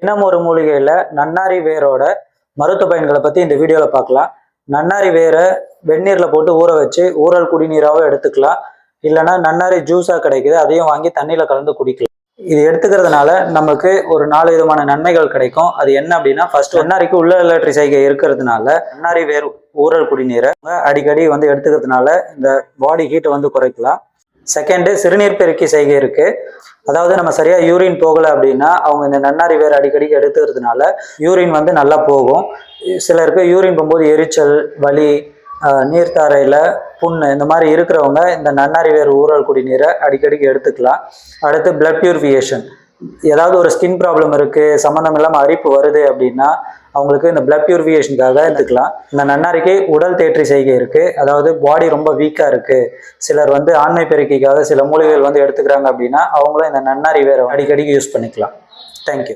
தினம் ஒரு மூலிகையில் நன்னாரி வேரோட மருத்துவ பயன்களை பற்றி இந்த வீடியோவில் பார்க்கலாம். நன்னாரி வேரை வெந்நீரில் போட்டு ஊற வச்சு ஊறல் குடிநீராகவும் எடுத்துக்கலாம். இல்லைன்னா நன்னாரி ஜூஸாக கிடைக்குது, அதையும் வாங்கி தண்ணியில் கலந்து குடிக்கலாம். இது எடுத்துக்கிறதுனால நமக்கு ஒரு 4 விதமான நன்மைகள் கிடைக்கும். அது என்ன அப்படின்னா, ஃபர்ஸ்ட் நன்னாரிக்கு உள்ள இலற்றி செய்கை இருக்கிறதுனால நன்னாரி வேர் ஊறல் குடிநீரை அடிக்கடி எடுத்துக்கிறதுனால இந்த பாடி ஹீட்டை குறைக்கலாம். செகண்டு, சிறுநீர் பெருக்கி செய்கை இருக்கு. அதாவது நம்ம சரியா யூரின் போகலை அப்படின்னா அவங்க இந்த நன்னாரி வேர் அடிக்கடிக்கு எடுத்துக்கிறதுனால யூரின் நல்லா போகும். சிலருக்கு யூரின் போகும்போது எரிச்சல், வலி, நீர்த்தாரையில் புண்ணு இந்த மாதிரி இருக்கிறவங்க இந்த நன்னாரி வேர் ஊறல் குடிநீரை அடிக்கடிக்கு எடுத்துக்கலாம். அடுத்து பிளட் பியூரிஃபிகேஷன். ஏதாவது ஒரு ஸ்கின் ப்ராப்ளம் இருக்குது, சம்மந்தம் இல்லாமல் அரிப்பு வருது அப்படின்னா அவங்களுக்கு இந்த பிளட் பியூரிஃபிகேஷனுக்காக எடுத்துக்கலாம். இந்த நன்னாரிக்கு உடல் தேற்றி செய்கை இருக்குது. அதாவது பாடி ரொம்ப வீக்காக இருக்குது, சிலர் ஆண்மை பெருக்கிக்காக சில மூலிகைகள் எடுத்துக்கிறாங்க அப்படின்னா அவங்களும் இந்த நன்னாரி வேரை அடிக்கடிக்கு யூஸ் பண்ணிக்கலாம். தேங்க்யூ.